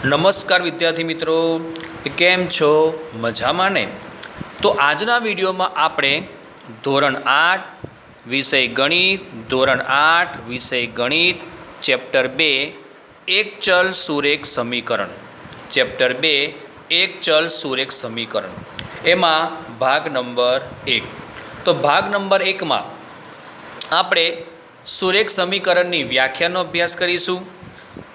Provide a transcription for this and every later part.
નમસ્કાર વિદ્યાર્થી મિત્રો, કેમ છો? મજામાં ને? તો આજના વિડીયોમાં આપણે ધોરણ 8 વિષય ગણિત, ધોરણ 8 વિષય ગણિત, ચેપ્ટર 2 એક ચલ સુરેખ સમીકરણ, ચેપ્ટર 2 એક ચલ સુરેખ સમીકરણ એમાં ભાગ નંબર 1. તો ભાગ નંબર 1માં આપણે સુરેખ સમીકરણની વ્યાખ્યાનો અભ્યાસ કરીશું.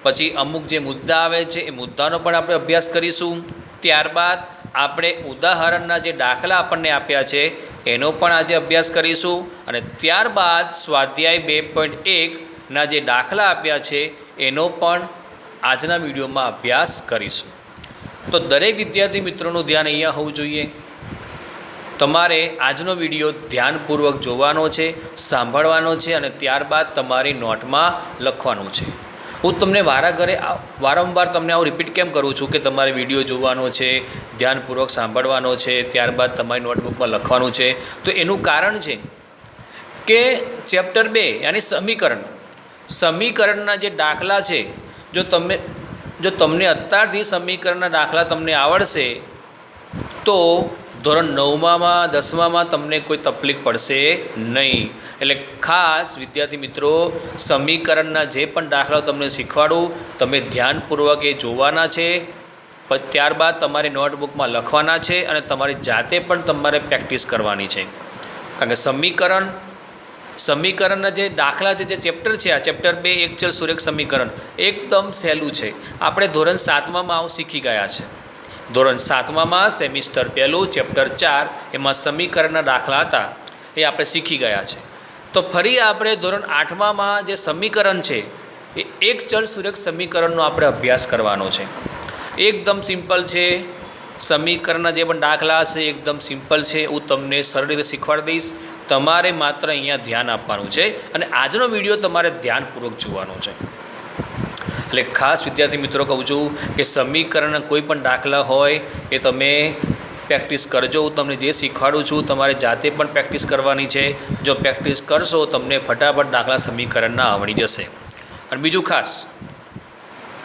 પછી અમુક જે મુદ્દા આવે છે એ મુદ્દાનો પણ આપણે અભ્યાસ કરીશું. ત્યારબાદ આપણે ઉદાહરણના જે દાખલા આપણને આપ્યા છે એનો પણ આજે અભ્યાસ કરીશું. અને ત્યારબાદ સ્વાધ્યાય 2.1ના જે દાખલા આપ્યા છે એનો પણ આજના વિડીયોમાં અભ્યાસ કરીશું. તો દરેક વિદ્યાર્થી મિત્રોનું ધ્યાન અહીંયા હોવું જોઈએ. તમારે આજનો વિડીયો ધ્યાનપૂર્વક જોવાનો છે, સાંભળવાનો છે અને ત્યારબાદ તમારી નોટમાં લખવાનું છે. હું તમને વારંવાર તમને આવું રિપીટ કેમ કરું છું કે તમારે વિડીયો જોવાનો છે, ધ્યાનપૂર્વક સાંભળવાનો છે, ત્યારબાદ તમારી નોટબુકમાં લખવાનું છે? તો એનું કારણ છે કે ચેપ્ટર 2 યાની સમીકરણના જે દાખલા છે, જો તમને અત્યારથી સમીકરણના દાખલા તમને આવડશે તો ધોરણ 9માં 10માં તમને કોઈ તકલીફ પડશે નહીં. એટલે ખાસ વિદ્યાર્થી મિત્રો, સમીકરણના જે પણ દાખલાઓ તમને શીખવાડું તમે ધ્યાનપૂર્વક એ જોવાના છે. ત્યારબાદ તમારી નોટબુકમાં લખવાના છે અને તમારી જાતે પણ તમારે પ્રેક્ટિસ કરવાની છે. કારણ કે સમીકરણના જે દાખલા છે, જે ચેપ્ટર છે, આ ચેપ્ટર 2 એક ચલ સુરેખ સમીકરણ એકદમ સહેલું છે. આપણે ધોરણ 7માં આવું શીખી ગયા છે. ધોરણ 7માં સેમિસ્ટર 1 ચેપ્ટર 4 એમાં સમીકરણના દાખલા હતા એ આપણે શીખી ગયા છે. તો ફરી આપણે ધોરણ 8માં જે સમીકરણ છે એ એક ચલ સુરેખ સમીકરણનો આપણે અભ્યાસ કરવાનો છે. એકદમ સિમ્પલ છે. સમીકરણના જે પણ દાખલા હશે એકદમ સિમ્પલ છે. હું તમને સરળ રીતે શીખવાડી દઈશ. તમારે માત્ર અહીંયા ધ્યાન આપવાનું છે અને આજનો વિડીયો તમારે ધ્યાનપૂર્વક જોવાનો છે. એટલે ખાસ વિદ્યાર્થી મિત્રો કહું છું કે સમીકરણના કોઈ પણ દાખલા હોય એ તમે પ્રેક્ટિસ કરજો. હું તમને જે શીખવાડું છું તમારે જાતે પણ પ્રેક્ટિસ કરવાની છે. જો પ્રેક્ટિસ કરશો તમને ફટાફટ દાખલા સમીકરણના આવડી જશે. અને બીજું ખાસ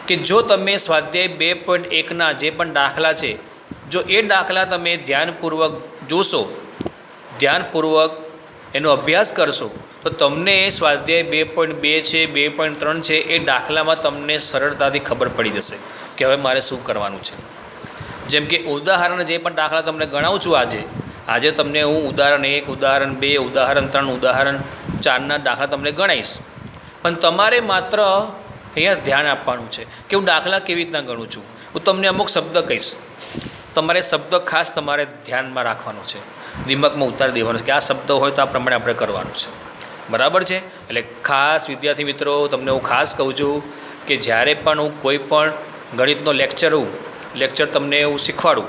કે જો તમે સ્વાધ્યાય 2.1ના જે પણ દાખલા છે, જો એ દાખલા તમે ધ્યાનપૂર્વક જોશો, ધ્યાનપૂર્વક એનો અભ્યાસ કરશો તો તમને સ્વાધ્યાય 2.2 છે, 2.3 છે એ દાખલામાં તમને સરળતાથી ખબર પડી જશે કે હવે મારે શું કરવાનું છે. જેમ કે ઉદાહરણ જે પણ દાખલા તમને ગણાવું છું આજે તમને હું ઉદાહરણ 1, ઉદાહરણ 2, ઉદાહરણ 3, ઉદાહરણ 4ના દાખલા તમને ગણાવીશ. પણ તમારે માત્ર અહીંયા ધ્યાન આપવાનું છે કે હું દાખલા કેવી રીતના ગણું છું. હું તમને અમુક શબ્દ કહીશ, તમારે શબ્દ ખાસ તમારે ધ્યાનમાં રાખવાનો છે, દિમાગમાં ઉતારી દેવાનો છે કે આ શબ્દ હોય તો આ પ્રમાણે આપણે કરવાનું છે. બરાબર છે? એટલે ખાસ વિદ્યાર્થી મિત્રો તમને હું ખાસ કહું છું કે જ્યારે પણ હું કોઈ પણ ગણિતનો લેક્ચર તમને હું શીખવાડું,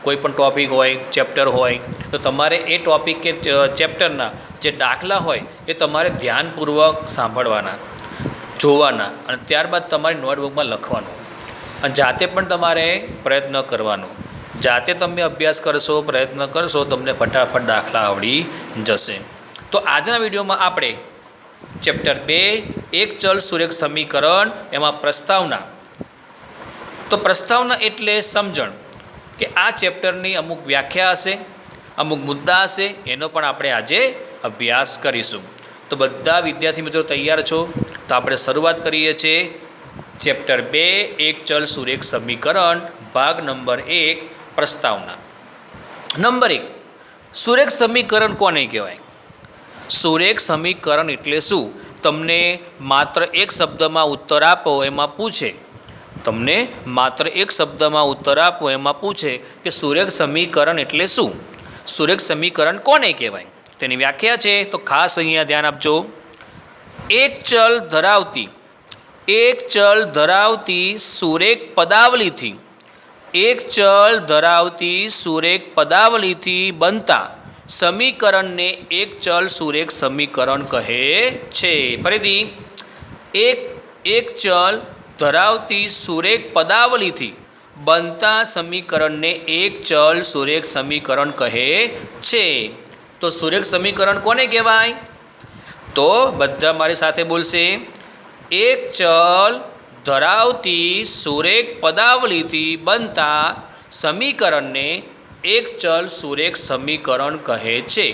કોઈ પણ ટૉપિક હોય, ચેપ્ટર હોય, તો તમારે એ ટૉપિક કે ચેપ્ટરના જે દાખલા હોય એ તમારે ધ્યાનપૂર્વક સાંભળવાના, જોવાના અને ત્યારબાદ તમારી નોટબુકમાં લખવાનું. અને જાતે પણ તમારે પ્રયત્ન કરવાનો. જાતે તમે અભ્યાસ કરશો, પ્રયત્ન કરશો, તમને ફટાફટ દાખલા આવડી જશે. તો આજના વિડીયોમાં આપણે ચેપ્ટર 2 એક ચલ સુરેખ સમીકરણ એમાં પ્રસ્તાવના. તો પ્રસ્તાવના એટલે સમજણ કે આ ચેપ્ટરની અમુક વ્યાખ્યા હશે, અમુક મુદ્દા હશે, એનો પણ આપણે આજે અભ્યાસ કરીશું. તો બધા વિદ્યાર્થી મિત્રો તૈયાર છો? તો આપણે શરૂઆત કરીએ છીએ ચેપ્ટર 2 એક ચલ સુરેખ સમીકરણ ભાગ નંબર 1 પ્રસ્તાવના. નંબર 1, સુરેખ સમીકરણ કોને કહેવાય? સુરેખ સમીકરણ એટલે શું? તમને માત્ર એક શબ્દમાં ઉત્તર આપો એમાં પૂછે, તમને માત્ર એક શબ્દમાં ઉત્તર આપો એમાં પૂછે કે સુરેખ સમીકરણ એટલે શું? સુરેખ સમીકરણ કોને કહેવાય? તેની વ્યાખ્યા છે. તો ખાસ અહીંયા ધ્યાન આપજો. એક ચલ ધરાવતી સુરેખ પદાવલીથી બનતા સમીકરણને એક ચલ સુરેખ સમીકરણ કહે છે. ફરીથી, એક ચલ ધરાવતી સુરેખ પદાવલીથી બનતા સમીકરણને એક ચલ સુરેખ સમીકરણ કહે છે. તો સુરેખ સમીકરણ કોને કહેવાય? તો બધા મારી સાથે બોલશે. એક ચલ ધરાવતી સુરેખ પદાવલીથી બનતા સમીકરણને એક ચલ સુરેખ સમીકરણ કહે છે.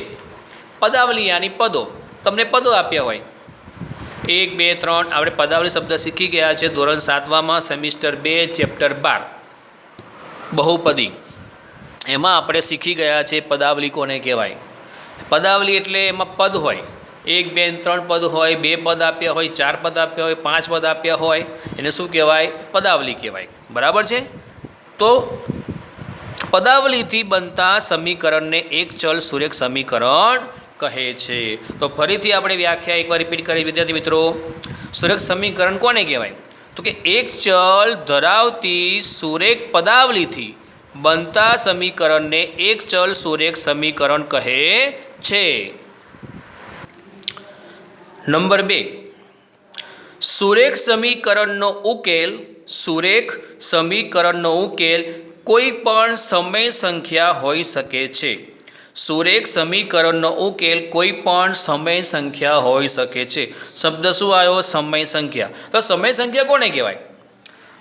પદાવલી યાની પદો. તમને પદો આપ્યા હોય 1 2 3. આપણે પદાવલી શબ્દ શીખી ગયા છે ધોરણ 7માં સેમિસ્ટર 2 ચેપ્ટર 12 બહુપદી. એમાં આપણે શીખી ગયા છે પદાવલી કોને કહેવાય. પદાવલી એટલે એમાં પદ હોય 1 2 3 પદ હોય, 2 પદ આપ્યા હોય, 4 પદ આપ્યા હોય, 5 પદ આપ્યા હોય, એને શું કહેવાય? પદાવલી કહેવાય. બરાબર છે. તો પદાવલીથી બનતા સમીકરણને એક ચલ સુરેખ સમીકરણ કહે છે. તો ફરીથી આપણે વ્યાખ્યા એકવાર રિપીટ કરી વિદ્યાર્થી મિત્રો. સુરેખ સમીકરણ કોને કહેવાય? તો કે એક ચલ ધરાવતી સુરેખ પદાવલીથી બનતા સમીકરણને એક ચલ સુરેખ સમીકરણ કહે છે. નંબર 2, સુરેખ સમીકરણનો ઉકેલ. સુરેખ સમીકરણનો ઉકેલ કોઈ પણ સમય સંખ્યા હોઈ શકે છે. સુરેખ સમીકરણનો ઉકેલ કોઈ પણ સમય સંખ્યા હોઈ શકે છે. શબ્દ શું આવ્યો? સમય સંખ્યા. તો સમય સંખ્યા કોને કહેવાય?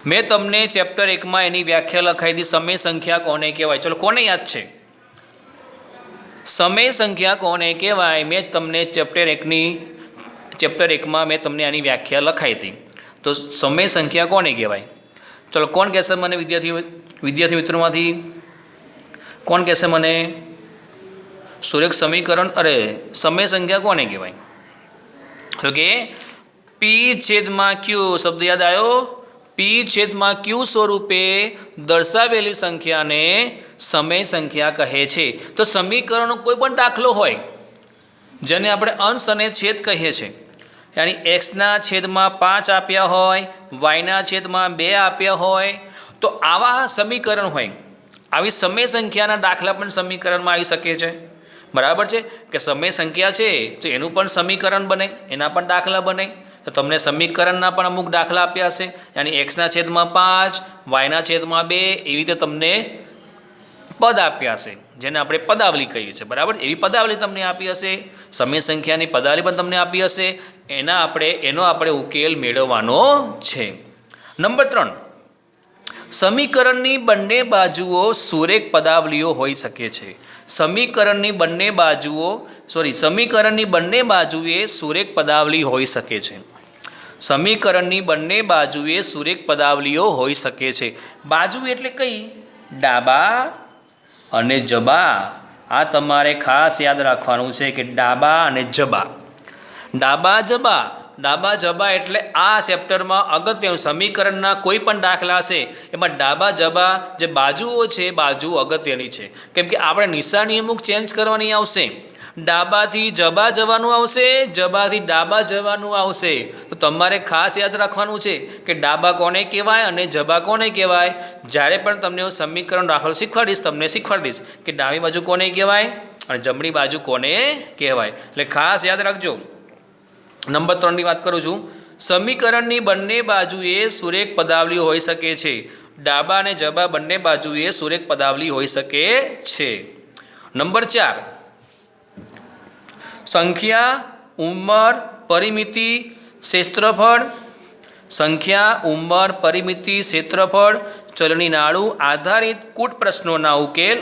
મેં તમને ચેપ્ટર 1માં એની વ્યાખ્યા લખાઈ દી. સમય સંખ્યા કોને કહેવાય? ચલો કોને યાદ છે? સમય સંખ્યા કોને કહેવાય? મેં તમને ચેપ્ટર 1માં મેં તમને આની વ્યાખ્યા લખાઈ હતી. તો સમય સંખ્યા કોને કહેવાય? ચલો કોણ કહેશે મને? વિદ્યાર્થી મિત્રોમાંથી કોણ કહેશે મને? સુરેખ સમીકરણ સમય સંખ્યા કોને કહેવાય? તો કે P/Q શબ્દ યાદ આવ્યો? P/Q સ્વરૂપે દર્શાવેલી સંખ્યાને સમય સંખ્યા કહે છે. તો સમીકરણનો કોઈ પણ દાખલો હોય જેને આપણે અંશ અને છેદ કહીએ છીએ, યાની x/5 આપ્યા હોય, y/2 આપ્યા હોય, તો આવા સમીકરણ હોય, આવી સમય સંખ્યાના દાખલા પણ સમીકરણમાં આવી શકે છે. બરાબર છે કે સમય સંખ્યા છે તો એનું પણ સમીકરણ બને, એના પણ દાખલા બને. તો તમને સમીકરણના પણ અમુક દાખલા આપ્યા હશે, યાની x/5 y/2 એવી રીતે તમને પદ આપ્યા હશે જેને આપણે પદાવલી કહીએ છીએ. બરાબર, એવી પદાવલી તમને આપી હશે. સમય સંખ્યાની પદાવલી પણ તમને આપી હશે. એનો આપણે ઉકેલ મેળવવાનો છે. નંબર 3, સમીકરણની બંને બાજુઓ સુરેખ પદાવલીઓ હોઈ શકે છે. સમીકરણની બંને બાજુએ સુરેખ પદાવલી હોઈ શકે છે. સમીકરણની બંને બાજુએ સુરેખ પદાવલીઓ હોઈ શકે છે. બાજુ એટલે કઈ? ડાબા અને જબા. આ તમારે ખાસ યાદ રાખવાનું છે કે ડાબા અને જબા. ડાબા જબા એટલે આ ચેપ્ટરમાં અગત્યનું. સમીકરણના કોઈ પણ દાખલા હશે એમાં ડાબા જબા જે બાજુઓ છે, બાજુ અગત્યની છે. કેમ કે આપણે નિશાની અમુક ચેન્જ કરવાની આવશે. ડાબાથી જબા જવાનું આવશે, જબાથી ડાબા જવાનું આવશે. તો તમારે ખાસ યાદ રાખવાનું છે કે ડાબા કોને કહેવાય અને જબા કોને કહેવાય. જ્યારે પણ તમને હું સમીકરણ દાખલો શીખવાડીશ કે ડાબી બાજુ કોને કહેવાય અને જમણી બાજુ કોને કહેવાય. એટલે ખાસ યાદ રાખજો. નંબર 3ની વાત કરું છું. સમીકરણની બંને બાજુએ સુરેખ પદાવલી હોઈ શકે છે. ડાબા અને જબા બંને બાજુએ સુરેખ પદાવલી હોઈ શકે છે. નંબર 4, સંખ્યા, ઉંમર, પરિમિતિ, ક્ષેત્રફળ, ચલની નાડું આધારિત કૂટ પ્રશ્નોના ઉકેલ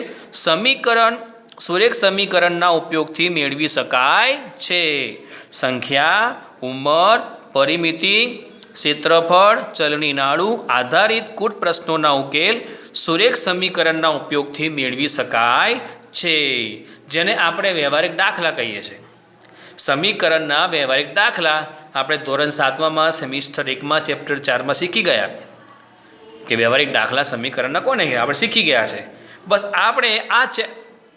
સુરેખ સમીકરણના ઉપયોગથી મેળવી શકાય છે. સંખ્યા, ઉંમર, પરિમિતિ, ક્ષેત્રફળ, ચલની નાડું આધારિત કૂટ પ્રશ્નોના ઉકેલ સુરેખ સમીકરણના ઉપયોગથી મેળવી શકાય છે. જેને આપણે વ્યવહારિક દાખલા કહીએ છીએ. સમીકરણના વ્યવહારિક દાખલા આપણે ધોરણ 7માં સેમિસ્ટર 1માં ચેપ્ટર 4માં શીખી ગયા કે વ્યવહારિક દાખલા સમીકરણના કોને આપણે શીખી ગયા છે. બસ આપણે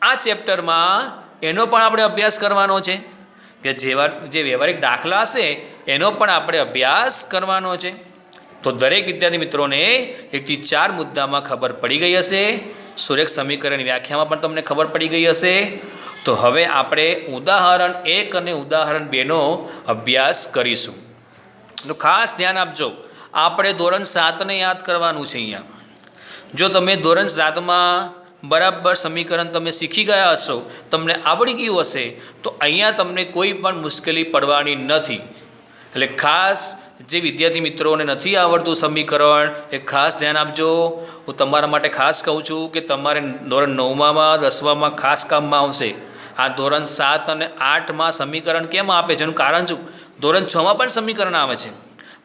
આ ચેપ્ટરમાં એનો પણ આપણે અભ્યાસ કરવાનો છે કે જે વ્યવહારિક દાખલા હશે એનો પણ આપણે અભ્યાસ કરવાનો છે. તો દરેક વિદ્યાર્થી મિત્રોને 1 થી 4 મુદ્દામાં ખબર પડી ગઈ હશે. સુરેખ સમીકરણની વ્યાખ્યામાં પણ તમને ખબર પડી ગઈ હશે. તો હવે આપણે ઉદાહરણ 1 અને ઉદાહરણ 2નો અભ્યાસ કરીશું. તો ખાસ ધ્યાન આપજો. આપણે ધોરણ 7ને યાદ કરવાનું છે. અહીંયા જો તમે ધોરણ 7માં બરાબર સમીકરણ તમે શીખી ગયા હશો, તમને આવડી ગયું હશે, તો અહીંયા તમને કોઈ પણ મુશ્કેલી પડવાની નથી. એટલે ખાસ જે વિદ્યાર્થી મિત્રોને નથી આવડતું સમીકરણ એ ખાસ ધ્યાન આપજો. હું તમારા માટે ખાસ કહું છું કે તમારે ધોરણ 9માં 10માં ખાસ કામમાં આવશે. આ ધોરણ 7 અને 8માં સમીકરણ કેમ આપે છે એનું કારણ શું? ધોરણ 6માં પણ સમીકરણ આવે છે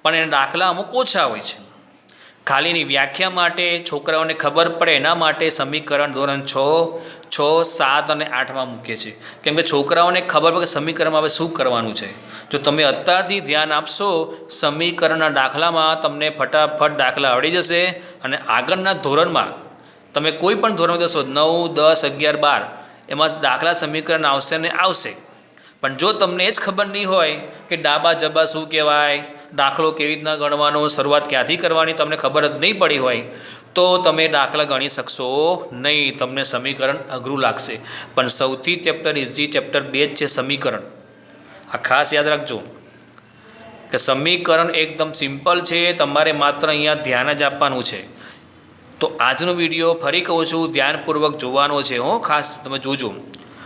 પણ એના દાખલા અમુક ઓછા હોય છે. ખાલીની વ્યાખ્યા માટે છોકરાઓને ખબર પડે એના માટે સમીકરણ ધોરણ 6, 7 અને 8માં મૂકીએ છીએ. કેમ કે છોકરાઓને ખબર પડે કે સમીકરણમાં હવે શું કરવાનું છે. જો તમે અત્યારથી ધ્યાન આપશો સમીકરણના દાખલામાં તમને ફટાફટ દાખલા આવડી જશે અને આગળના ધોરણમાં તમે કોઈ પણ ધોરણ દસો 9, 10, 11, 12 એમાં દાખલા સમીકરણ આવશે ને આવશે. પણ જો તમને એ જ ખબર નહીં હોય કે ડાબા જબા શું કહેવાય, દાખલો કેવી રીતના ગણવાનો, શરૂઆત ક્યાંથી કરવાની તમને ખબર જ નહીં પડી હોય તો તમે દાખલા ગણી શકશો નહીં. તમને સમીકરણ અઘરું લાગશે. પણ સૌથી ચેપ્ટર ઇઝી ચેપ્ટર 2 જ છે સમીકરણ. આ ખાસ યાદ રાખજો કે સમીકરણ એકદમ સિમ્પલ છે. તમારે માત્ર અહીંયા ધ્યાન જ આપવાનું છે. તો આજનો વિડીયો ફરી કહું છું ધ્યાનપૂર્વક જોવાનો છે. ખાસ તમે જોજો.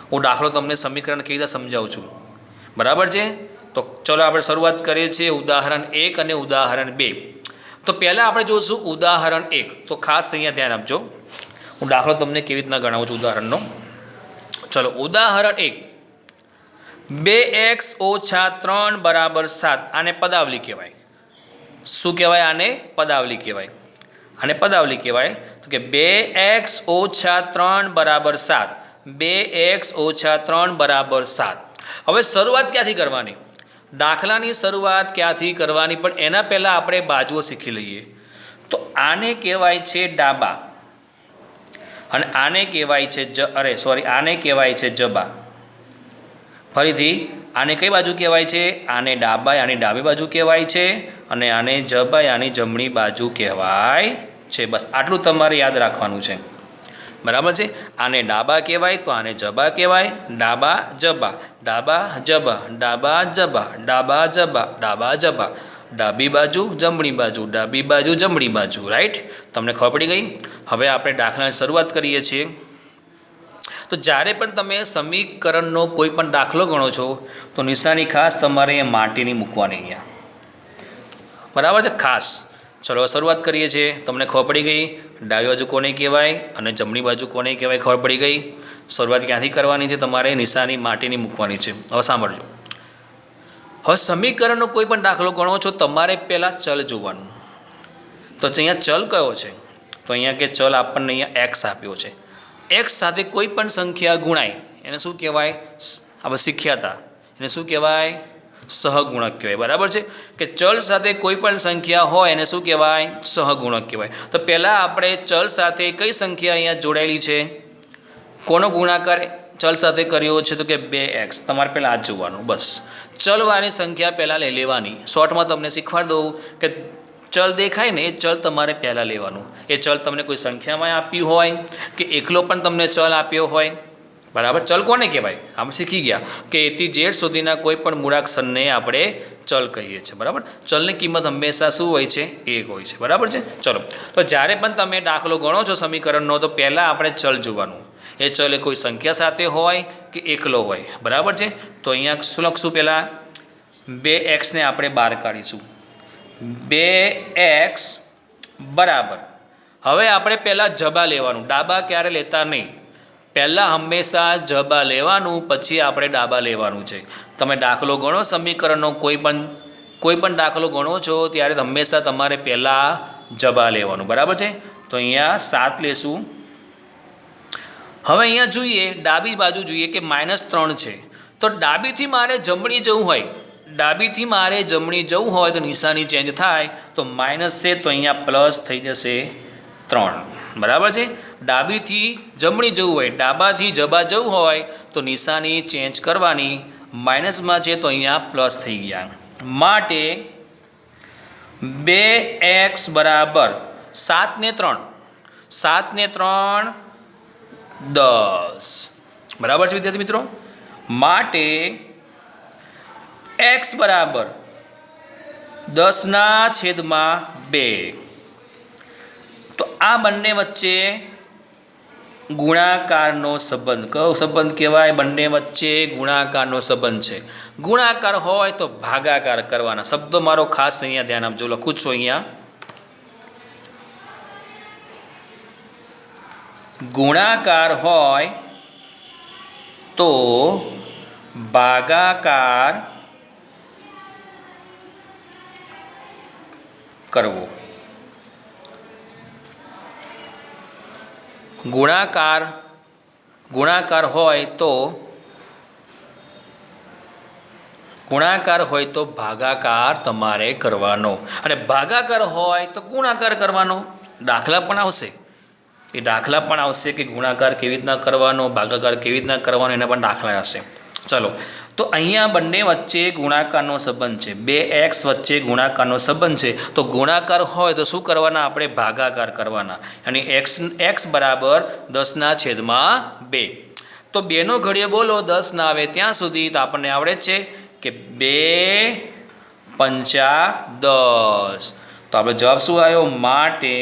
હું દાખલો તમને સમીકરણ કેવી રીતે સમજાવું છું. બરાબર છે? તો ચલો આપણે શરૂઆત કરીએ છીએ ઉદાહરણ 1 અને ઉદાહરણ 2. તો પહેલાં આપણે જોઈશું ઉદાહરણ 1. તો ખાસ અહીંયા ધ્યાન આપજો. હું દાખલો તમને કેવી રીતના ગણાવું છું ઉદાહરણનો. ચલો ઉદાહરણ 1, 2x - 3 = 7. આને પદાવલી કહેવાય. શું કહેવાય? આને પદાવલી કહેવાય. આને પદાવલી કહેવાય. તો કે 2x - 3 = 7. 2x - 3 = 7. હવે શરૂઆત ક્યાંથી કરવાની? દાખલાની શરૂઆત ક્યાંથી કરવાની? પણ એના પહેલાં આપણે બાજુઓ શીખી લઈએ. તો આને કહેવાય છે ડાબા અને આને કહેવાય છે આને કહેવાય છે જબા. ફરીથી આને કઈ બાજુ કહેવાય છે? આને ડાબા આની ડાબી બાજુ કહેવાય છે અને આને જબા આની જમણી બાજુ કહેવાય છે. બસ આટલું તમારે યાદ રાખવાનું છે. બરાબર છે? આને ડાબા કહેવાય તો આને જબા કહેવાય. ડાબા જબા, ડાબા જબા, ડાબા જબા, ડાબા જબા, ડાબા જબા, ડાબી બાજુ જમણી બાજુ, ડાબી બાજુ જમણી બાજુ. રાઈટ? તમને ખબર પડી ગઈ? હવે આપણે દાખલાની શરૂઆત કરીએ છીએ. તો જ્યારે પણ તમે સમીકરણનો કોઈ પણ દાખલો ગણો છો તો નિશાની ખાસ તમારે અહીંયા માટીની મૂકવાની અહીંયા. બરાબર છે? ખાસ. ચલો શરૂઆત કરીએ છીએ. તમને ખબર પડી ગઈ ડાબી બાજુ કોને કહેવાય અને જમણી બાજુ કોને કહેવાય? ખબર પડી ગઈ. શરૂઆત ક્યાંથી કરવાની છે? તમારે નિશાની માટીની મૂકવાની છે. હવે સાંભળજો. હવે સમીકરણનો કોઈ પણ દાખલો ગણો છો તમારે પહેલાં ચલ જોવાનું. તો અહીંયા ચલ કયો છે? તો અહીંયા કે ચલ આપણને અહીંયા એક્સ આપ્યો છે. એક્સ સાથે કોઈ પણ સંખ્યા ગુણાય એને શું કહેવાય? આપણે શીખ્યા હતા એને શું કહેવાય? સહગુણક કહેવાય. બરાબર છે? કે ચલ સાથે કોઈ પણ સંખ્યા હોય એને શું કહેવાય? સહગુણક કહેવાય. તો પહેલાં આપણે ચલ સાથે કઈ સંખ્યા અહીંયા જોડાયેલી છે? કોનો ગુણાકાર ચલ સાથે કર્યો છે? તો કે 2x. તમારે પહેલાં આ જોવાનું. બસ ચલવાળી સંખ્યા પહેલાં લઈ લેવાની. શોર્ટમાં તમને શીખવાડી દઉં કે ચલ દેખાય ને એ ચલ તમારે પહેલાં લેવાનું. એ ચલ તમને કોઈ સંખ્યામાં આપ્યું હોય કે એકલો પણ તમને ચલ આપ્યો હોય. બરાબર? ચલ કોને કહેવાય? આપણે શીખી ગયા કે A થી Z સુધીના કોઈ પણ મૂળાક્ષરને આપણે ચલ કહીએ છીએ. બરાબર? ચલની કિંમત હંમેશા શું હોય છે? 1 હોય છે. બરાબર છે? ચલો તો જ્યારે પણ તમે દાખલો ગણો છો સમીકરણનો તો પહેલાં આપણે ચલ જોવાનું. એ ચલ એ કોઈ સંખ્યા સાથે હોય કે એકલો હોય. બરાબર છે? તો અહીંયા શું લખશું? પહેલાં 2x ને આપણે બહાર કાઢીશું. 2x બરાબર. હવે આપણે પહેલાં જબા લેવાનું. ડાબા ક્યારે લેતા નહીં. પહેલાં હંમેશા જબા લેવાનું પછી આપણે ડાબા લેવાનું છે. તમે દાખલો ગણો સમીકરણનો કોઈ પણ દાખલો ગણો છો ત્યારે હંમેશા તમારે પહેલાં જબા લેવાનું. બરાબર છે? તો અહીંયા 7 લેશું. હવે અહીંયા જોઈએ ડાબી બાજુ જોઈએ કે -3 છે. તો ડાબીથી મારે જમણી જવું હોય તો નિશાની ચેન્જ થાય. તો માઇનસ છે તો અહીંયા પ્લસ થઈ જશે 3. બરાબર છે? ડાબીથી જમણી જવું હોય, ડાબાથી જબા જવું હોય તો નિશાની ચેન્જ કરવાની. માઇનસમાં છે તો અહીંયા પ્લસ થઈ ગયા. માટે 2x બરાબર 7 ને 3 10. બરાબર છે વિદ્યાર્થી મિત્રો? માટે x બરાબર 10/2. તો આ બંને વચ્ચે ગુણાકારનો સંબંધ કયો સંબંધ કહેવાય? બંને વચ્ચે ગુણાકારનો સંબંધ છે. ગુણાકાર હોય તો ભાગાકાર કરવાના. શબ્દો મારો ખાસ અહીંયા ધ્યાન આપજો, લખું છું અહીંયા. ગુણાકાર હોય તો ભાગાકાર કરવો. ગુણાકાર હોય તો ભાગાકાર તમારે કરવાનો, અને ભાગાકાર હોય તો ગુણાકાર કરવાનો. દાખલા પણ આવશે, એ દાખલા પણ આવશે કે ગુણાકાર કેવી રીતના કરવાનો, ભાગાકાર કેવી રીતના કરવાનો, એના પણ દાખલા હશે. ચલો, તો અહીંયા બંને વચ્ચે ગુણાકારનો સંબંધ છે. 2x વચ્ચે ગુણાકારનો સંબંધ છે. તો ગુણાકાર હોય તો શું કરવાના? આપણે ભાગાકાર કરવાના. અને x બરાબર 10/2. તો 2નો ઘડીએ બોલો 10 ના આવે ત્યાં સુધી તો આપણને આવડે જ છે કે 2 પંચા 10. તો આપણે જવાબ શું આવ્યો? માટે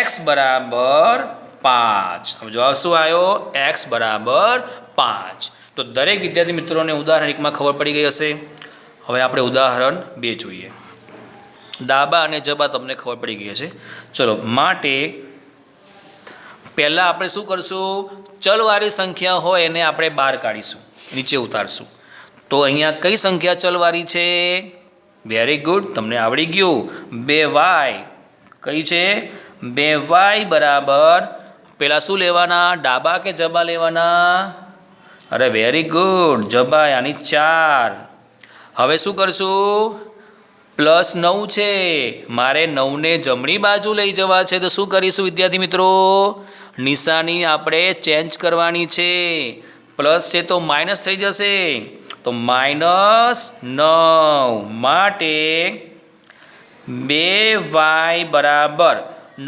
x બરાબર 5. હવે જવાબ શું આવ્યો? x બરાબર 5. તો દરેક વિદ્યાર્થી મિત્રોને ઉદાહરણ 1માં ખબર પડી ગઈ હશે. હવે આપણે ઉદાહરણ 2 જોઈએ. ડાબા અને જબા તમને ખબર પડી ગઈ હશે. ચલો, માટે પહેલાં આપણે શું કરશું? ચલવાળી સંખ્યા હોય એને આપણે બહાર કાઢીશું, નીચે ઉતારશું. તો અહીંયા કઈ સંખ્યા ચલવાળી છે? વેરી ગુડ, તમને આવડી ગયું. 2y. કઈ છે? 2y બરાબર પહેલાં શું લેવાના? ડાબા કે જબા લેવાના? અરે વેરી ગુડ, જબા, યાની 4. હવે શું કરશું? +9 છે, મારે 9ને જમણી બાજુ લઈ જવા છે. તો શું કરીશું વિદ્યાર્થી મિત્રો? નિશાની આપણે ચેન્જ કરવાની છે. પ્લસ છે તો માઇનસ થઈ જશે. તો -9 માટે 2y બરાબર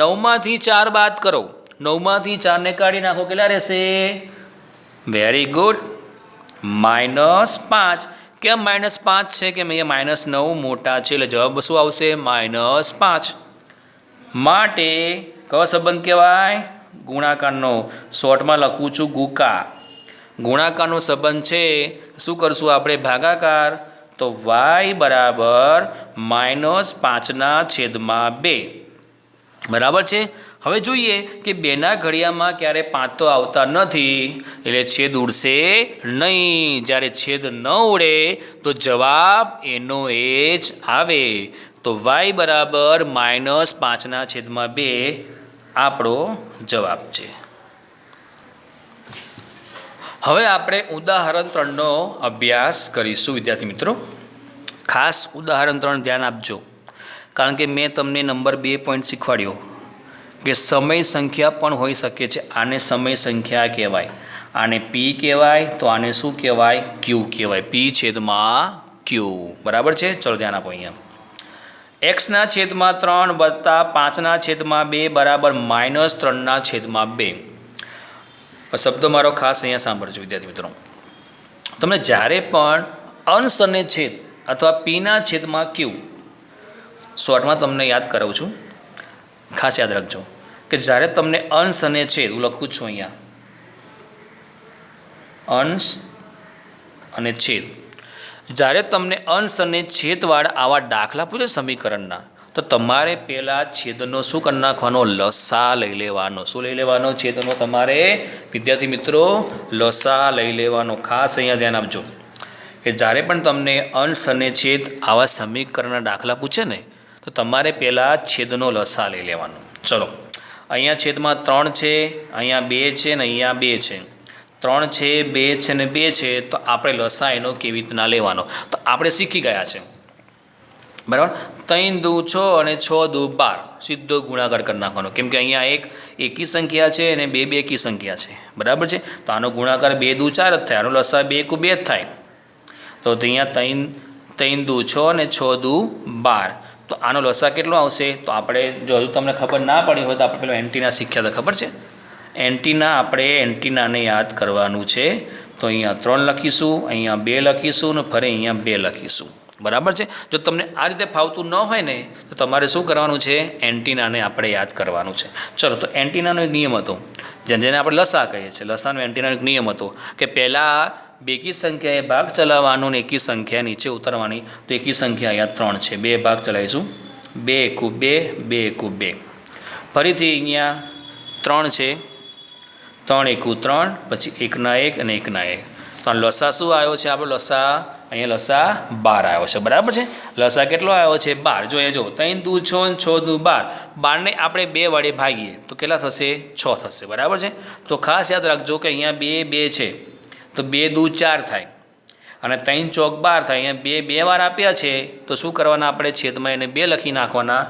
9માંથી 4 બાદ કરો. 9માંથી 4ને કાઢી નાખો, કેટલા રહેશે? Very good, -5. કેમ -5 છે? કે અહીંયા -9 મોટા છે એટલે જવાબ શું આવશે? -5. માટે કયો સંબંધ કહેવાય? ગુણાકારનો. શોર્ટમાં લખું છું ગુકા. ગુણાકારનો સંબંધ છે. શું કરશું આપણે? ભાગાકાર. તો y બરાબર -5/2. બરાબર છે. હવે જોઈએ કે 2ના ઘડિયામાં ક્યારે 5 તો આવતા નથી, એટલે છેદ ઉડશે નહીં. જ્યારે છેદ ન ઉડે તો જવાબ એનો એ જ આવે. તો y બરાબર -5/2 આપણો જવાબ છે. હવે આપણે ઉદાહરણ 3નો અભ્યાસ કરીશું વિદ્યાર્થી મિત્રો. ખાસ ઉદાહરણ 3 ધ્યાન આપજો, કારણ કે મેં તમને નંબર 2 પોઈન્ટ શીખવાડ્યો કે સમય સંખ્યા પણ હોઈ શકે છે. આને સમય સંખ્યા કહેવાય, આને p કહેવાય, તો આને શું કહેવાય? q કહેવાય. p/q. બરાબર છે. ચલો ધ્યાન આપો. અહીંયા x/3 વત્તા 5/2 બરાબર -3/2. શબ્દો મારો ખાસ અહીંયા સાંભળજો વિદ્યાર્થી મિત્રો. તમને જ્યારે પણ અંશ અને છેદ અથવા p/q, શોર્ટમાં તમને યાદ કરાવું છું, ખાસ યાદ રાખજો કે જ્યારે તમને અંશ અને છેદ, હું લખું છું અહીંયા, અંશ અને છેદ, જ્યારે તમને અંશ અને છેદવાળા આવા દાખલા પૂછે સમીકરણના, તો તમારે પહેલાં છેદનો શું કરી નાખવાનો? લસા લઈ લેવાનો. શું લઈ લેવાનો? છેદનો તમારે વિદ્યાર્થી મિત્રો લસા લઈ લેવાનો. ખાસ અહીંયા ધ્યાન આપજો કે જ્યારે પણ તમને અંશ અને છેદ આવા સમીકરણના દાખલા પૂછે ને, તો તમારે પહેલાં છેદનો લસા લઈ લેવાનો. ચલો, અહીંયા છેદમાં 3 છે, અહીંયા 2 છે ને અહીંયા 2 છે. 3 છે, 2 છે ને 2 છે, તો આપણે લસા એનો કેવી રીતના લેવાનો તો આપણે શીખી ગયા છે. બરાબર. 3 દુ 6 અને 6 દુ 12. સીધો ગુણાકાર કરી નાખવાનો, કેમ કે અહીંયા એક એકી સંખ્યા છે અને 2 બેકી સંખ્યા છે. બરાબર છે. તો આનો ગુણાકાર 2 દુ 4 જ થાય, આનો લસા 2 એકુ 2 જ થાય. તો અહીંયા 3 દુ 6 અને 6 દુ 12. તો આનો લસા કેટલો આવશે? તો આપણે જો હજુ તમને ખબર ના પડી હોય તો આપણે પેલો એન્ટીના શીખ્યા હતા, ખબર છે? એન્ટીના, આપણે એન્ટીનાને યાદ કરવાનું છે. તો અહીંયા 3 લખીશું, અહીંયા 2 લખીશું અને ફરી અહીંયા 2 લખીશું. બરાબર છે. જો તમને આ રીતે ફાવતું ન હોય ને, તો તમારે શું કરવાનું છે? એન્ટીનાને આપણે યાદ કરવાનું છે. ચલો, તો એન્ટીનાનો નિયમ હતો જેને આપણે લસા કહીએ છીએ. લસાનો એન્ટીનાનો એક નિયમ હતો કે પહેલાં બેકી સંખ્યાએ ભાગ ચલાવવાનો અને એકી સંખ્યા નીચે ઉતારવાની. તો એકી સંખ્યા અહીંયા 3 છે. 2 ભાગ ચલાવીશું. 2 એકુ 2, 2 એકુ 2. ફરીથી અહીંયા 3 છે. 3 એકુ 3, પછી 1 ના 1 અને 1 ના 1. તો આ લસા શું આવ્યો છે આપણો? લસા અહીંયા લસા 12 આવ્યો છે. બરાબર છે. લસા કેટલો આવ્યો છે? 12. જો અહીંયા જો 3 દુ 6 અને 6 દુ 12. 12ને આપણે 2 વડે ભાગીએ તો કેટલા થશે? 6 થશે. બરાબર છે. તો ખાસ યાદ રાખજો કે અહીંયા 2 2 છે તો 2 દુ 4 થાય અને 3 ચોક 12 થાય. અહીંયા 2 2 વાર આપ્યા છે તો શું કરવાના આપણે? છેદમાં એને 2 લખી નાખવાના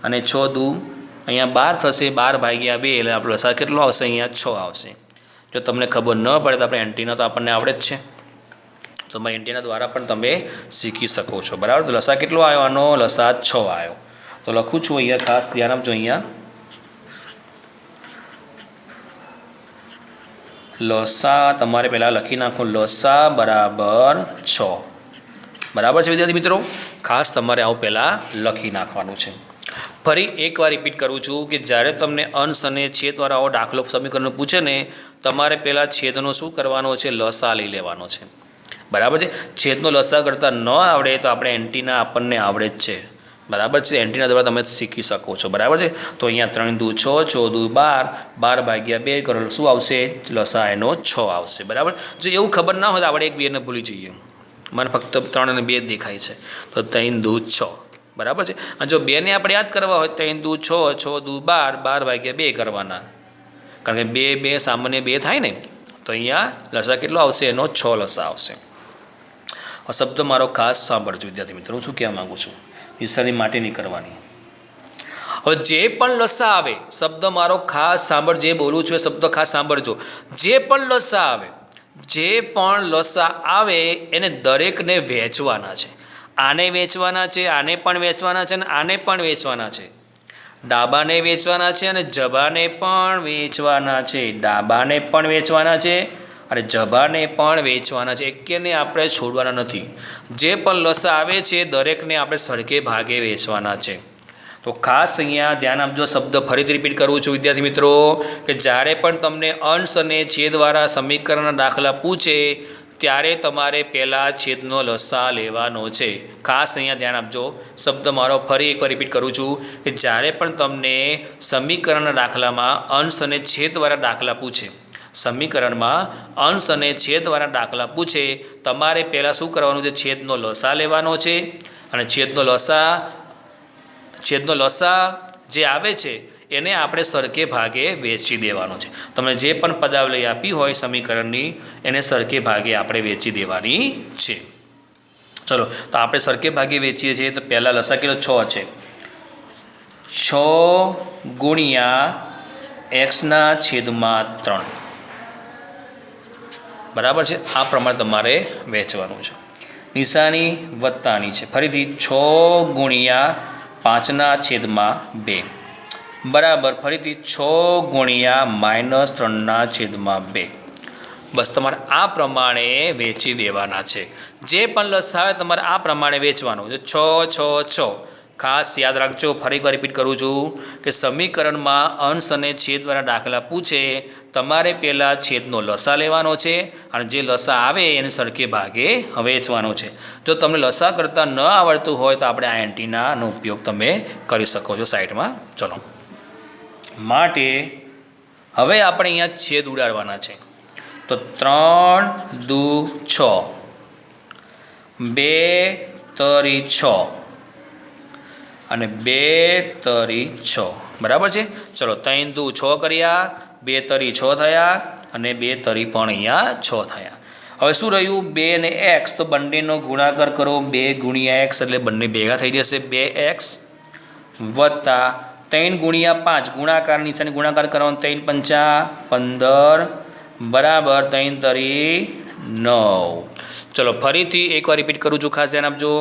અને 6 દુ અહીંયા 12 થશે. 12 ભાગ્યા 2 એટલે આપણો લસા કેટલો આવશે? અહીંયા 6 આવશે. જો તમને ખબર ન પડે તો આપણે એન્ટીના તો આપણને આવડે જ છે, તો તમારી એન્ટીના દ્વારા પણ તમે શીખી શકો છો. બરાબર. તો લસા કેટલો આવ્યો આનો? લસા 6 આવ્યો. તો લખું છું અહીંયા, ખાસ ધ્યાન આપજો. અહીંયા લસા તમારે પહેલાં લખી નાખો. લસા બરાબર 6. બરાબર છે વિદ્યાર્થી મિત્રો? ખાસ તમારે આવું પહેલાં લખી નાખવાનું છે. ફરી એકવાર રિપીટ કરું છું કે જ્યારે તમને અંશ અને છેદવાળો આવો દાખલો સમીકરણ પૂછે ને, તમારે પહેલાં છેદનો શું કરવાનો છે? લસા લઈ લેવાનો છે. બરાબર છે. છેદનો લસા કરતાં ન આવડે તો આપણે એન્ટીના આપણને આવડે જ છે. બરાબર છે. એન્ટીના દ્વારા તમે શીખી શકો છો. બરાબર છે. તો અહીંયા 3 દુ 6, 6 દુ 12, 12 ભાગ્યા 2 કરો શું આવશે? લસા એનો 6 આવશે. બરાબર. જો એવું ખબર ના હોય તો આપણે 1 2 ને ભૂલી જઈએ. મને ફક્ત 3 અને 2 દેખાય છે. તો 3 દુ 6. બરાબર છે. અને જો 2ને આપણે યાદ કરવા હોય 3 દુ 6, 6 દુ 12, 12 ભાગ્યા 2 કરવાના, કારણ કે 2 2 સામાન્ય 2 થાય ને. તો અહીંયા લસા કેટલો આવશે? એનો 6 લસા આવશે. આ શબ્દ મારો ખાસ સાંભળજો વિદ્યાર્થી મિત્રો, હું શું કહેવા માગું છું. નિશાની માટે નહીં કરવાની. હવે જે પણ લસા આવે, શબ્દ મારો ખાસ સાંભળ, જે બોલું છું એ શબ્દ ખાસ સાંભળજો. જે પણ લસા આવે એને દરેકને વહેંચવાના છે. આને વેચવાના છે, આને પણ વેચવાના છે અને આને પણ વેચવાના છે. ડાબાને વેચવાના છે અને જબાને પણ વેચવાના છે. ડાબાને પણ વેચવાના છે અને જબાને પણ વેચવાના છે. એકેને આપણે છોડવાના નથી. જે પણ લસા આવે છે દરેકને આપણે સરખે ભાગે વેચવાના છે. તો ખાસ અહીંયા ધ્યાન આપજો. શબ્દ ફરીથી રિપીટ કરું છું વિદ્યાર્થી મિત્રો કે જ્યારે પણ તમને અંશ અને છેદવાળા સમીકરણના દાખલા પૂછે ત્યારે તમારે પહેલાં છેદનો લસા લેવાનો છે. ખાસ અહીંયા ધ્યાન આપજો. શબ્દ મારો ફરી એકવાર રિપીટ કરું છું કે જ્યારે પણ તમને સમીકરણના દાખલામાં અંશ અને છેદવાળા દાખલા પૂછે, સમીકરણમાં અંશ અને છેદવાળા દાખલા પૂછે, તમારે પહેલાં શું કરવાનું છે? છેદનો લસા લેવાનો છે અને છેદનો લસા જે આવે છે એને આપણે સરખે ભાગે વેચી દેવાનો છે. તમને જે પણ પદાવલી આપી હોય સમીકરણની એને સરખે ભાગે આપણે વેચી દેવાની છે. ચલો, તો આપણે સરખે ભાગે વેચીએ છીએ. તો પહેલાં લસા કેટલો? 6 છે. 6 ગુણ્યા x/3. બરાબર છે. આ પ્રમાણે તમારે વેચવાનું છે. નિશાની વત્તાની છે. ફરીથી 6 ગુણ્યા 5/2 બરાબર. ફરીથી 6 ગુણ્યા -3/2. બસ તમારે આ પ્રમાણે વેચી દેવાના છે. જે પણ લસા આવે તમારે આ પ્રમાણે વેચવાનું છે. 6 6 6. ખાસ યાદ રાખજો. ફરી એકવાર રિપીટ કરું છું કે સમીકરણમાં અંશ અને છેદવાળા દાખલા પૂછે, તમારે પહેલાં છેદનો લસા લેવાનો છે અને જે લસા આવે એને સરખે ભાગે વેચવાનો છે. જો તમને લસા કરતાં ન આવડતું હોય તો આપણે આ એન્ટીનાનો ઉપયોગ તમે કરી શકો છો સાઈડમાં. ચલો, માટે હવે આપણે અહીંયા છેદ ઉડાડવાના છે. તો 3 દુ 6, 2 તરી 6 અને 2 તરી 6. બરાબર છે. ચલો, 3 દુ 6 કર્યા, 2 તરી 6 થયા અને 2 તરી પણ અહીંયા 6 થયા. હવે શું રહ્યું? 2 અને x, તો બંનેનો ગુણાકાર કરો. 2 ગુણ્યા x એટલે બંને ભેગા થઈ જશે. 2x વત્તા 3 ગુણ્યા 5 ગુણાકાર નીચેની ગુણાકાર કરવાનો. 3 5 15 બરાબર 3 તરી 9. ચલો, ફરીથી એકવાર રિપીટ કરું છું, ખાસ ધ્યાન આપજો.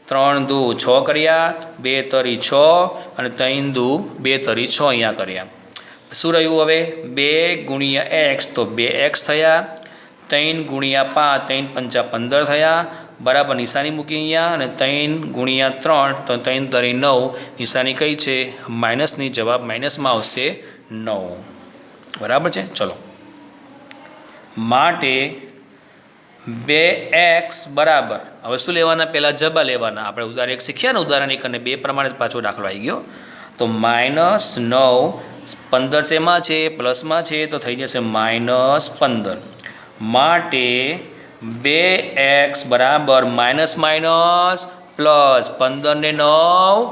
3 દુ 6 કર્યા, 2 તરી 6 અને 3 દુ 2 તરી 6 અહીંયા કર્યા. શું રહ્યું હવે? 2 ગુણ્યા x તો 2x થયા. 3 ગુણ્યા 5 3 5 15 થયા. બરાબર, નિશાની મૂકી અહીંયા. અને 3 ગુણ્યા 3 તો 3 તરી 9. નિશાની કઈ છે? માઇનસની. જવાબ માઇનસમાં આવશે 9. બરાબર છે। ચલો, માટે 2x બરાબર, હવે શું લેવાના, પહેલાં જબા લેવાના। આપણે ઉદાહરણ 1 શીખ્યા ને, ઉદાહરણ 1 અને 2 પ્રમાણે પાછો દાખલો આવી ગયો। તો -9, 15 શેમાં છે, પ્લસમાં છે, તો થઈ જશે -15, માટે 2x બરાબર માઇનસ માઇનસ પ્લસ 15 ને 9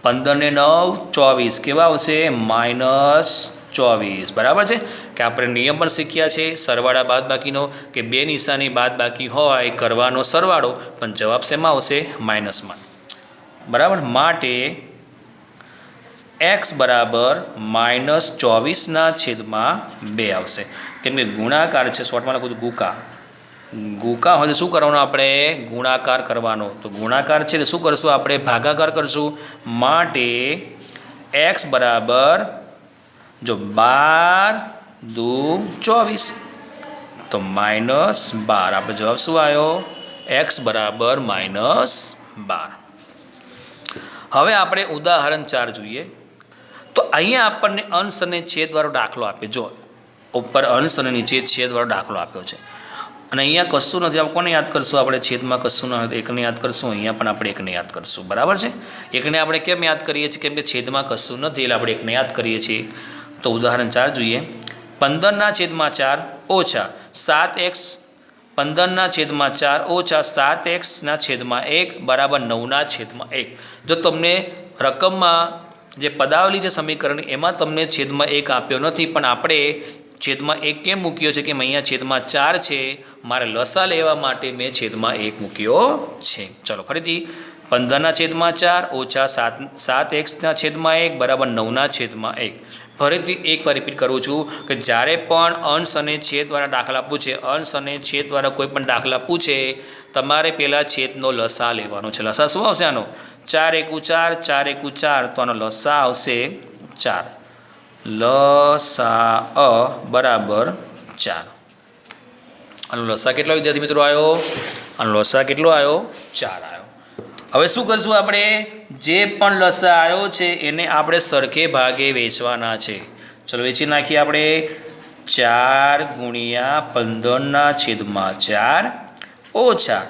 24, કેવા આવશે, -24, બરાબર છે। કે આપણે નિયમ પણ શીખ્યા છે સરવાળા બાદબાકીનો, કે બે નિશાની બાદબાકી હોય કરવાનો સરવાળો, પણ જવાબ શેમાં આવશે, માઇનસમાં, બરાબર। માટે x બરાબર -24/2 આવશે, કેમ કે ગુણાકાર છે, શોર્ટમાં લખું ગુકા, ગુકા હોય તો શું કરવાનું, આપણે ગુણાકાર કરવાનો, તો ગુણાકાર છે તો શું કરશું, આપણે ભાગાકાર કરશું। માટે x બરાબર, જો 12 દુ 24, તો -12, આપણે જવાબ શું આવ્યો, x બરાબર -12। હવે આપણે ઉદાહરણ 4 જોઈએ। તો અહીંયા આપણને અંશ અને છેદવાળો દાખલો આપ્યો, જો ઉપર અંશ અને નીચે છેદવાળો દાખલો આપ્યો છે, અને અહીંયા કશું નથી, આપણે કોને યાદ કરશું, આપણે છેદમાં કશું નથી, એકને યાદ કરશું, અહીંયા પણ આપણે એકને યાદ કરશું, બરાબર છે। એકને આપણે કેમ યાદ કરીએ છીએ, કેમ કે છેદમાં કશું નથી એટલે આપણે એકને યાદ કરીએ છીએ। તો ઉદાહરણ 4 જોઈએ। 15/4 ઓછા 7x, 15/4 ઓછા 7x/1 બરાબર 9/1। જો તમને રકમમાં જે પદાવલી છે સમીકરણની, એમાં તમને છેદમાં 1 આપ્યો નથી, પણ આપણે છેદમાં 1 કેમ મૂક્યો છે, કે અહીંયા છેદમાં 4 છે, મારે લસા લેવા માટે મેં છેદમાં 1 મૂક્યો છે। ચલો ફરીથી, 15/4 ઓછા 7x/1 બરાબર 9/1। ફરીથી એકવાર રિપીટ કરું છું કે જ્યારે પણ અંશ અને છેદવાળા દાખલા પૂછે, અંશ અને છેદવાળા કોઈ પણ દાખલા પૂછે, તમારે પહેલાં છેદનો લસા લેવાનો છે। લસા શું આવશે આનો, 4 × 4, 4 × 4, તો આનો લસા આવશે 4, લસા બરાબર 4। આનો લસા કેટલો વિદ્યાર્થી મિત્રો આવ્યો, આનો લસા કેટલો આવ્યો, 4 આવ્યો। હવે શું કરશું, આપણે જે પણ લસા આવ્યો છે એને આપણે સરખે ભાગે વેચવાના છે। ચલો વેચી નાખીએ આપણે, 4 × 15/4 ઓછા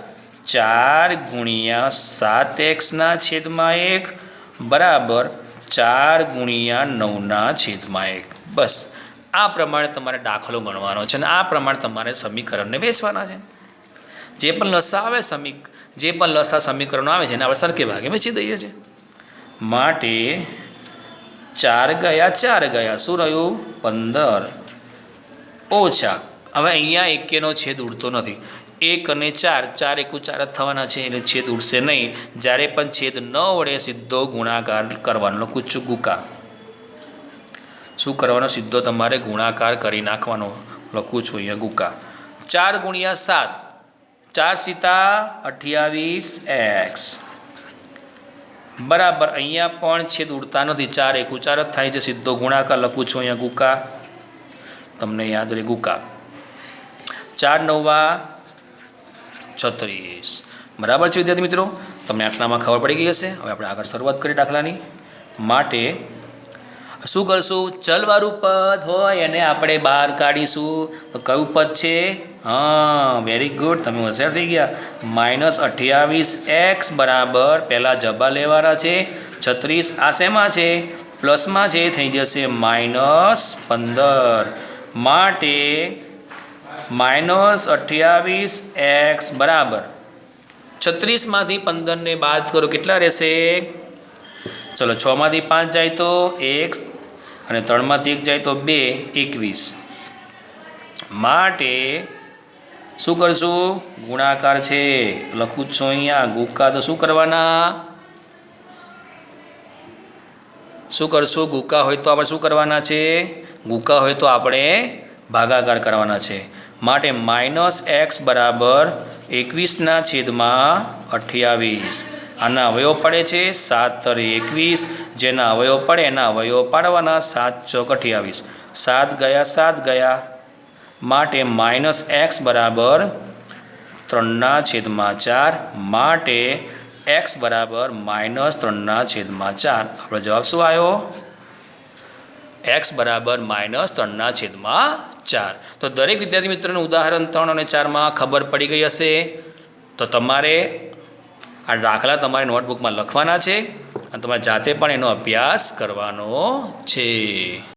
4 × 7x/1 બરાબર 4 × 9/1। બસ આ પ્રમાણે તમારે દાખલો ગણવાનો છે, અને આ પ્રમાણે તમારે સમીકરણને વેચવાના છે। જે પણ લસા આવે સમીકરણો આવે છે એને આપણે સરખે ભાગે વેચી દઈએ છીએ। માટે 4 ગયા શું રહ્યું, 15 ઓછા, હવે અહીંયા એકેનો છેદ ઉડતો નથી, 1 અને 4, 4 × 4 જ થવાના છે, એટલે છેદ ઉડશે નહીં। જ્યારે પણ છેદ ન વડે સીધો ગુણાકાર કરવાનો, લખું છું ગુકા, શું કરવાનો, સીધો તમારે ગુણાકાર કરી નાખવાનો, લખું છું અહીંયા ગુકા। 4 × 7, 4 × 28x બરાબર, અહીંયા પણ છેદ ઉડતા નથી, 4 × 4 જ થાય છે, સીધો ગુણાકાર, લખું છું અહીંયા ગુકા, તમને યાદ રહે ગુકા। 4 × 9 = 36, બરાબર છે વિદ્યાર્થી મિત્રો, તમને આટલામાં ખબર પડી ગઈ હશે। હવે આપણે આગળ શરૂઆત કરીએ દાખલાની। માટે શું કરશું, ચલવાળું પદ હોય એને આપણે બહાર કાઢીશું, તો કયું પદ છે, હા વેરી ગુડ, તમે હોશિયાર થઈ ગયા। -28x બરાબર, પહેલાં જબા લેવાના છે, 36, આ શેમાં છે, પ્લસમાં છે, થઈ જશે -15, માટે -28x બરાબર 36માંથી 15ને બાદ કરો, કેટલા રહેશે, ચલો 6માંથી 5 જાય તો 1, અને 3માંથી 1 જાય તો 2, 21। માટે શું કરશું, ગુણાકાર છે, લખું છું અહીંયા ગુકા, તો શું કરવાના, શું કરશું, ગુકા હોય તો આપણે શું કરવાના છે, ગુકા હોય તો આપણે ભાગાકાર કરવાના છે। માટે -x બરાબર 21/28, આના અવયવ પડે છે 7 × 21, જેના અવયવ પડે એના અવયવ પાડવાના, 7 × 28, 7 ગયા, માટે -x બરાબર 3/4, માટે x બરાબર -3/4। આપણો જવાબ શું આવ્યો, x બરાબર -3/4. તો દરેક વિદ્યાર્થી મિત્રોને ઉદાહરણ 3 અને 4માં ખબર પડી ગઈ હશે. તો તમારે આ દાખલા તમારે નોટબુકમાં લખવાના છે અને તમારે જાતે પણ એનો અભ્યાસ કરવાનો છે.